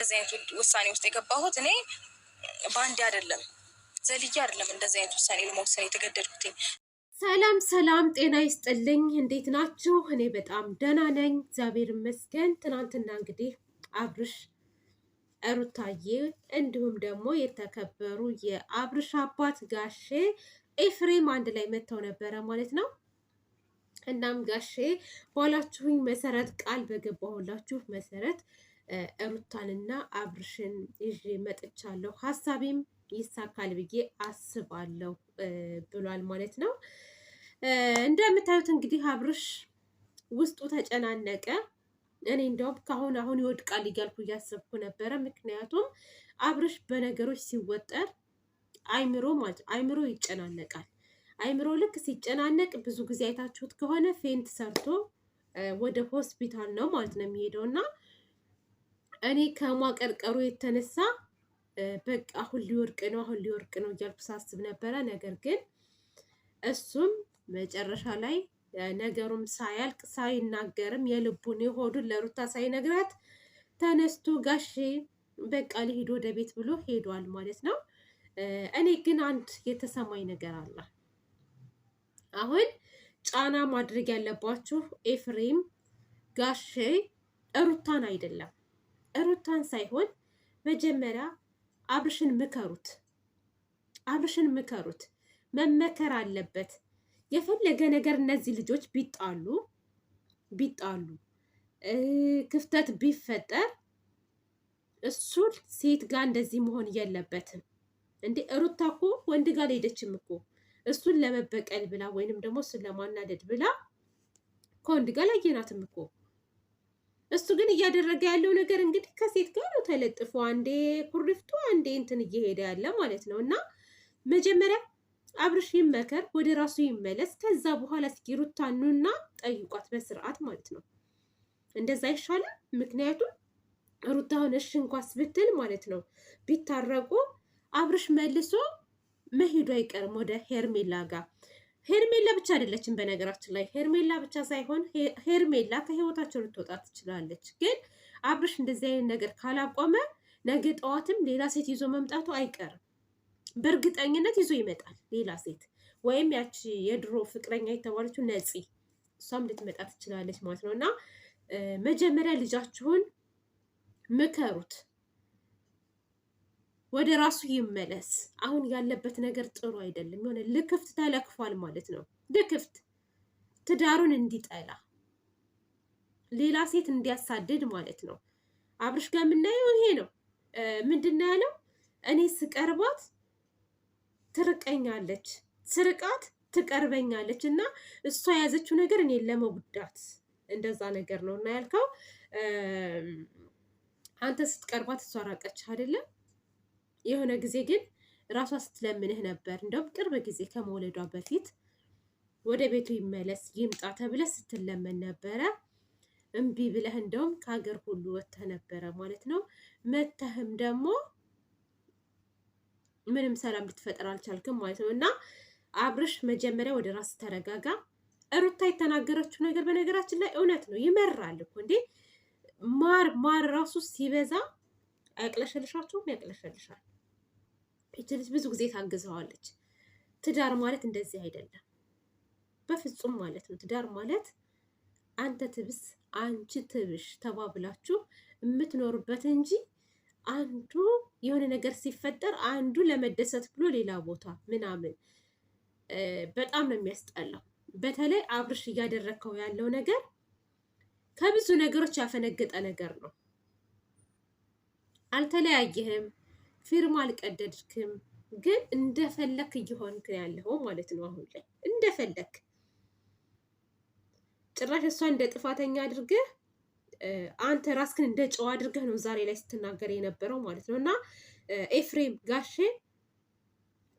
እንደዚህ አይነት ውሳኔ ውስጥ የገባሁት እኔ በአንድ አይደለም ዘልዬ አይደለም እንደዚህ አይነት ውሳኔ ለመወሰን የተገደድኩት። ሰላም ሰላም፣ ጤና ይስጥልኝ። እንዴት ናችሁ? እኔ በጣም ደህና ነኝ፣ እግዚአብሔር ይመስገን። ትናንትና እንግዲህ አብርሽ ሩታዬ እንዲሁም ደግሞ የተከበሩ የአብርሽ አባት ጋሼ ኤፍሬም አንድ ላይ መጥተው ነበረ ማለት ነው። እናም ጋሼ ባላችሁኝ መሰረት ቃል በገባሁላችሁ መሰረት ሩታንና አብርሽን ይዤ መጥቻለሁ፣ ሀሳቤም ይሳካል ብዬ አስባለሁ ብሏል ማለት ነው። እንደምታዩት እንግዲህ አብርሽ ውስጡ ተጨናነቀ። እኔ እንደውም አሁን ይወድቃል እያልኩ እያሰብኩ ነበረ። ምክንያቱም አብርሽ በነገሮች ሲወጠር አይምሮ ይጨናነቃል። አይምሮ ልክ ሲጨናነቅ ብዙ ጊዜ አይታችሁት ከሆነ ፌንት ሰርቶ ወደ ሆስፒታል ነው ማለት ነው የሚሄደው እና እኔ ከማቀርቀሩ የተነሳ በቃ አሁን ሊወርቅ ነው እያልኩ ሳስብ ነበረ። ነገር ግን እሱም መጨረሻ ላይ ነገሩም ሳያልቅ ሳይናገርም የልቡን የሆዱን ለሩታ ሳይነግራት ተነስቶ ጋሼ በቃ ሊሄድ ወደ ቤት ብሎ ሄዷል ማለት ነው። እኔ ግን አንድ የተሰማኝ ነገር አለ። አሁን ጫና ማድረግ ያለባችሁ ኤፍሬም ጋሼ ሩታን አይደለም፣ ሩታን ሳይሆን መጀመሪያ አብርሽን ምከሩት። መመከር አለበት። የፈለገ ነገር እነዚህ ልጆች ቢጣሉ ክፍተት ቢፈጠር እሱ ሴት ጋር እንደዚህ መሆን የለበትም እንዴ። ሩታ እኮ ወንድ ጋር አልሄደችም እኮ እሱን ለመበቀል ብላ ወይንም ደግሞ እሱን ለማናደድ ብላ ከወንድ ጋር አላየናትም እኮ። እሱ ግን እያደረገ ያለው ነገር እንግዲህ ከሴት ጋር ነው ተለጥፎ፣ አንዴ ኩሪፍቱ አንዴ እንትን እየሄደ ያለ ማለት ነው። እና መጀመሪያ አብርሽ ይመከር፣ ወደ ራሱ ይመለስ። ከዛ በኋላ እስኪ ሩታን ኑና ጠይቋት በስርዓት ማለት ነው። እንደዛ ይሻላል። ምክንያቱም ሩታ ሆነሽ እንኳስ ብትል ማለት ነው ቢታረቁ አብርሽ መልሶ መሄዱ አይቀርም ወደ ሄርሜላ ጋር። ሄርሜላ ብቻ አይደለችም በነገራችን ላይ፣ ሄርሜላ ብቻ ሳይሆን ሄርሜላ ከህይወታቸው ልትወጣ ትችላለች። ግን አብርሽ እንደዚህ አይነት ነገር ካላቆመ ነገ ጠዋትም ሌላ ሴት ይዞ መምጣቱ አይቀርም። በእርግጠኝነት ይዞ ይመጣል ሌላ ሴት፣ ወይም ያቺ የድሮ ፍቅረኛ የተባለችው ነፂ፣ እሷም ልትመጣ ትችላለች ማለት ነው። እና መጀመሪያ ልጃችሁን ምከሩት፣ ወደ ራሱ ይመለስ። አሁን ያለበት ነገር ጥሩ አይደለም። የሆነ ልክፍት ተለክፏል ማለት ነው። ልክፍት ትዳሩን እንዲጠላ ሌላ ሴት እንዲያሳድድ ማለት ነው። አብርሽ ጋር የምናየው ይሄ ነው። ምንድን ነው ያለው? እኔ ስቀርባት ትርቀኛለች፣ ስርቃት ትቀርበኛለች እና እሷ የያዘችው ነገር እኔን ለመጉዳት እንደዛ ነገር ነው እና ያልከው አንተ ስትቀርባት እሷ ራቀች አይደለም። የሆነ ጊዜ ግን ራሷ ስትለምንህ ነበር። እንደውም ቅርብ ጊዜ ከመውለዷ በፊት ወደ ቤቱ ይመለስ ይምጣ ተብለህ ስትለመን ነበረ። እምቢ ብለህ እንደውም ከሀገር ሁሉ ወጥተህ ነበረ ማለት ነው። መተህም ደግሞ ምንም ሰላም ልትፈጠር አልቻልክም ማለት ነው። እና አብርሽ መጀመሪያ ወደ ራስ ተረጋጋ። ሩታ የተናገረችው ነገር በነገራችን ላይ እውነት ነው። ይመራል እኮ እንዴ። ማር ራሱ ሲበዛ አያቅለሸልሻችሁም? ያቅለሸልሻል። ይች ልጅ ብዙ ጊዜ ታግዘዋለች። ትዳር ማለት እንደዚህ አይደለም በፍጹም ማለት ነው። ትዳር ማለት አንተ ትብስ አንቺ ትብሽ ተባብላችሁ የምትኖሩበት እንጂ አንዱ የሆነ ነገር ሲፈጠር አንዱ ለመደሰት ብሎ ሌላ ቦታ ምናምን በጣም ነው የሚያስጠላው። በተለይ አብርሽ እያደረግከው ያለው ነገር ከብዙ ነገሮች ያፈነገጠ ነገር ነው። አልተለያየህም፣ ፊርማ አልቀደድክም፣ ግን እንደፈለክ እየሆንክ ያለው ማለት ነው። አሁን ላይ እንደፈለክ ጭራሽ እሷ እንደ ጥፋተኛ አድርገህ አንተ ራስክን እንደ ጨዋ አድርገህ ነው ዛሬ ላይ ስትናገር የነበረው ማለት ነው። እና ኤፍሬም ጋሼ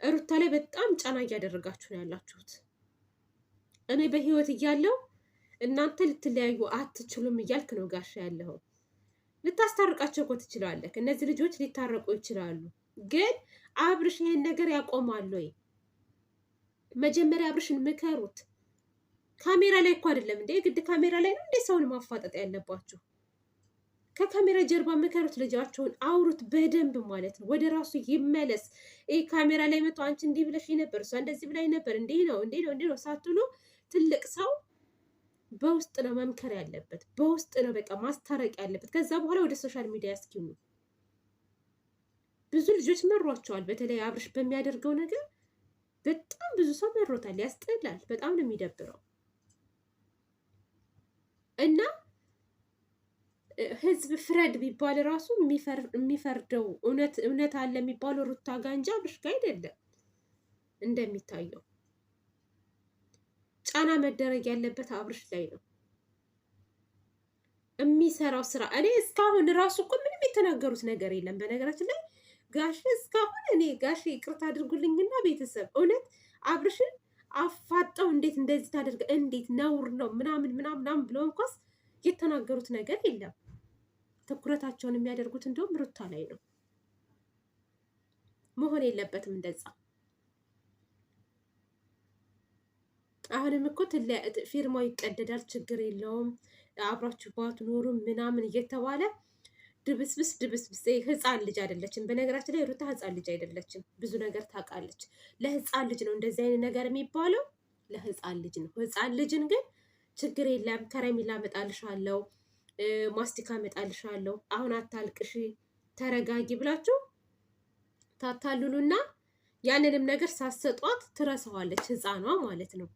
ሩታ ላይ በጣም ጫና እያደረጋችሁ ነው ያላችሁት። እኔ በህይወት እያለው እናንተ ልትለያዩ አትችሉም እያልክ ነው ጋሼ ያለው። ልታስታርቃቸው እኮ ትችላለህ። እነዚህ ልጆች ሊታረቁ ይችላሉ። ግን አብርሽ ይሄን ነገር ያቆማል ወይ? መጀመሪያ አብርሽን ምከሩት። ካሜራ ላይ እኮ አይደለም እንዴ? ግድ ካሜራ ላይ ነው እንዴ ሰውን ማፋጠጥ ያለባችሁ? ከካሜራ ጀርባ ምከሩት፣ ልጃቸውን አውሩት በደንብ ማለት ነው። ወደ ራሱ ይመለስ። ይህ ካሜራ ላይ መጥቶ አንቺ እንዲህ ብለሽ ነበር፣ እሷ እንደዚህ ብላኝ ነበር፣ እንዲህ ነው ሳትሉ ትልቅ ሰው በውስጥ ነው መምከር ያለበት፣ በውስጥ ነው በቃ ማስታረቅ ያለበት። ከዛ በኋላ ወደ ሶሻል ሚዲያ እስኪኑ። ብዙ ልጆች መሯቸዋል። በተለይ አብርሽ በሚያደርገው ነገር በጣም ብዙ ሰው መሮታል። ያስጠላል። በጣም ነው የሚደብረው። እና ህዝብ ፍረድ ቢባል ራሱ የሚፈርደው እውነት አለ የሚባለው ሩታ ጋ እንጂ አብርሽ ጋ አይደለም። እንደሚታየው ጫና መደረግ ያለበት አብርሽ ላይ ነው። የሚሰራው ስራ እኔ እስካሁን ራሱ እኮ ምንም የተናገሩት ነገር የለም። በነገራችን ላይ ጋሽ እስካሁን እኔ ጋሽ ይቅርታ አድርጉልኝና ቤተሰብ እውነት አብርሽን አፋጠው እንዴት እንደዚህ ታደርገ እንዴት ነውር ነው ምናምን ብለው እንኳስ የተናገሩት ነገር የለም። ትኩረታቸውን የሚያደርጉት እንደውም ሩታ ላይ ነው። መሆን የለበትም እንደዛ። አሁንም እኮ ፊርማው ይቀደዳል፣ ችግር የለውም አብራችሁ ባትኖሩ ምናምን እየተባለ ድብስብስ ህፃን ልጅ አይደለችም። በነገራችን ላይ ሩታ ህፃን ልጅ አይደለችም። ብዙ ነገር ታውቃለች። ለህፃን ልጅ ነው እንደዚህ አይነት ነገር የሚባለው፣ ለህፃን ልጅ ነው። ህፃን ልጅን ግን ችግር የለም ከረሜላ እመጣልሻለሁ፣ ማስቲካ እመጣልሻለሁ፣ አሁን አታልቅሽ፣ ተረጋጊ ብላችሁ ታታልሉና ያንንም ነገር ሳሰጧት ትረሳዋለች፣ ህፃኗ ማለት ነው።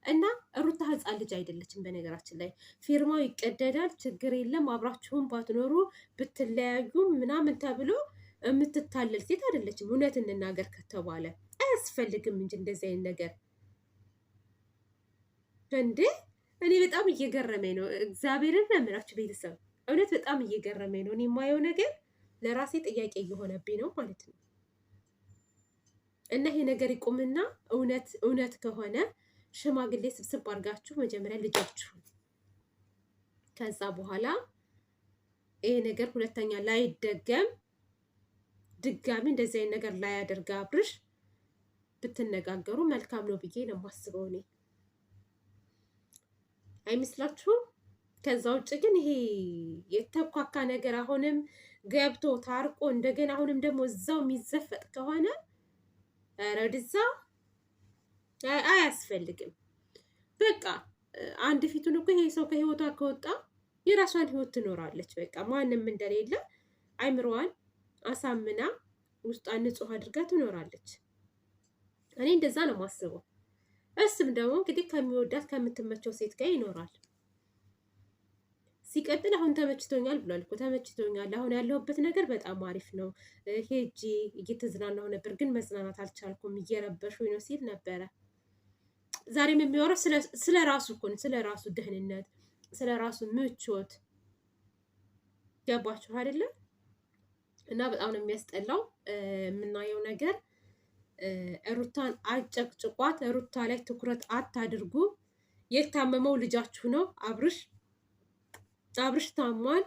እና ሩታ ህፃን ልጅ አይደለችም። በነገራችን ላይ ፊርማው ይቀደዳል፣ ችግር የለም አብራችሁም ባትኖሩ ብትለያዩም ምናምን ተብሎ የምትታለል ሴት አይደለችም። እውነት እንናገር ከተባለ አያስፈልግም እንጂ እንደዚህ አይነት ነገር እንዴ! እኔ በጣም እየገረመኝ ነው። እግዚአብሔርን ነው የምላችሁ ቤተሰብ፣ እውነት በጣም እየገረመኝ ነው። እኔ የማየው ነገር ለራሴ ጥያቄ እየሆነብኝ ነው ማለት ነው። እና ይሄ ነገር ይቁምና እውነት ከሆነ ሽማግሌ ስብስብ አድርጋችሁ መጀመሪያ ልጃችሁን፣ ከዛ በኋላ ይሄ ነገር ሁለተኛ ላይደገም ድጋሚ እንደዚህ አይነት ነገር ላያደርግ አብርሽ ብትነጋገሩ መልካም ነው ብዬ ነው የማስበው እኔ። አይመስላችሁም? ከዛ ውጭ ግን ይሄ የተኳካ ነገር አሁንም ገብቶ ታርቆ እንደገና አሁንም ደግሞ እዛው የሚዘፈጥ ከሆነ ረድዛ አያስፈልግም። በቃ አንድ ፊቱን እኮ ይሄ ሰው ከህይወቷ ከወጣ የራሷን ህይወት ትኖራለች። በቃ ማንም እንደሌለ አይምሮዋን አሳምና ውስጧን ንጹህ አድርጋ ትኖራለች። እኔ እንደዛ ነው የማስበው። እሱም ደግሞ እንግዲህ ከሚወዳት ከምትመቸው ሴት ጋር ይኖራል። ሲቀጥል አሁን ተመችቶኛል ብሏል እኮ ተመችቶኛል፣ አሁን ያለሁበት ነገር በጣም አሪፍ ነው፣ ሄጂ እየተዝናናሁ ነበር ግን መዝናናት አልቻልኩም እየረበሹኝ ነው ሲል ነበረ። ዛሬም የሚወራው ስለ ራሱ እኮ ነው፣ ስለ ራሱ ደህንነት፣ ስለ ራሱ ምቾት። ገባችሁ አይደለም? እና በጣም ነው የሚያስጠላው የምናየው ነገር። ሩታን አጨቅጭቋት፣ ሩታ ላይ ትኩረት አታድርጉ። የታመመው ልጃችሁ ነው አብርሽ ታሟል።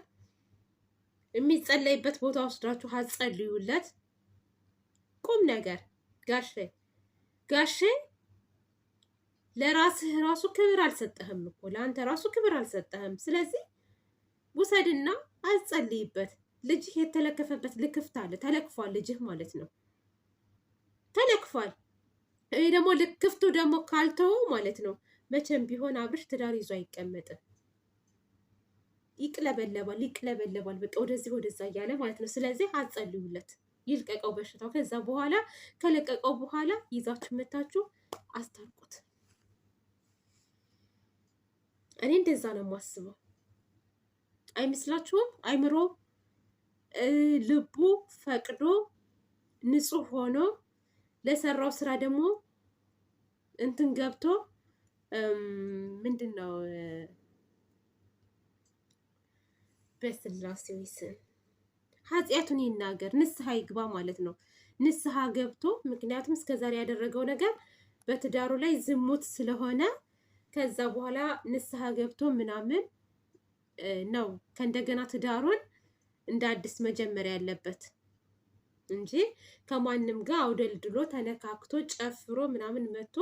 የሚጸለይበት ቦታ ወስዳችሁ አጸልዩለት። ቁም ነገር ጋሼ ለራስህ ራሱ ክብር አልሰጠህም እኮ፣ ለአንተ ራሱ ክብር አልሰጠህም። ስለዚህ ውሰድና አጸልይበት። ልጅህ የተለከፈበት ልክፍት አለ፣ ተለክፏል። ልጅህ ማለት ነው ተለክፏል። ይሄ ደግሞ ልክፍቱ ደግሞ ካልተው ማለት ነው መቼም ቢሆን አብርሽ ትዳር ይዞ አይቀመጥም። ይቅለበለባል በቃ ወደዚህ ወደዛ እያለ ማለት ነው። ስለዚህ አጸልዩለት፣ ይልቀቀው በሽታው። ከዛ በኋላ ከለቀቀው በኋላ ይዛችሁ መታችሁ አስታርቁት። እኔ እንደዛ ነው የማስበው። አይመስላችሁም? አይምሮ ልቡ ፈቅዶ ንጹህ ሆኖ ለሰራው ስራ ደግሞ እንትን ገብቶ ምንድን ነው በስላሴ ስም ኃጢአቱን ይናገር፣ ንስሐ ይግባ ማለት ነው። ንስሐ ገብቶ ምክንያቱም እስከዛሬ ያደረገው ነገር በትዳሩ ላይ ዝሙት ስለሆነ ከዛ በኋላ ንስሐ ገብቶ ምናምን ነው ከእንደገና ትዳሩን እንደ አዲስ መጀመር ያለበት እንጂ ከማንም ጋር አውደልድሎ ተነካክቶ ጨፍሮ ምናምን መጥቶ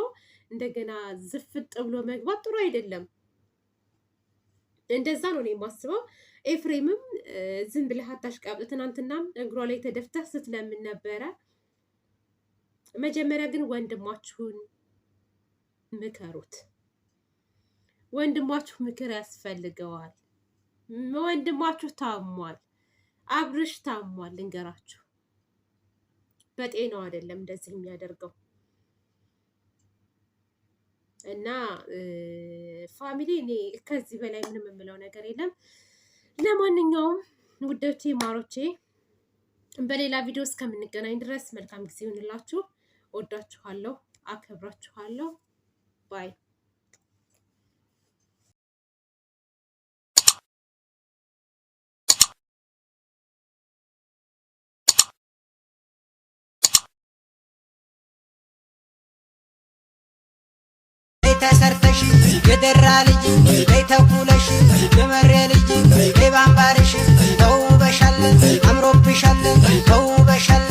እንደገና ዝፍጥ ብሎ መግባት ጥሩ አይደለም። እንደዛ ነው የማስበው። ኤፍሬምም ዝም ብለህ አታሽቃብጥ፣ ትናንትናም እግሯ ላይ ተደፍተህ ስትለምን ነበረ። መጀመሪያ ግን ወንድማችሁን ምከሩት። ወንድማችሁ ምክር ያስፈልገዋል። ወንድማችሁ ታሟል፣ አብርሽ ታሟል። ልንገራችሁ፣ በጤናው አይደለም እንደዚህ የሚያደርገው እና ፋሚሊ፣ እኔ ከዚህ በላይ ምንም የምለው ነገር የለም። ለማንኛውም ውዶቼ ማሮቼ፣ በሌላ ቪዲዮ እስከምንገናኝ ድረስ መልካም ጊዜ ይሁንላችሁ። ወዳችኋለሁ፣ አከብራችኋለሁ። ባይ ተሰርተሽ የደራ ልጅ ተኩለሽ የመሬ ልጅ ባምባርሽ ተውበሻለን፣ አምሮብሻለን፣ ተውበሻለን።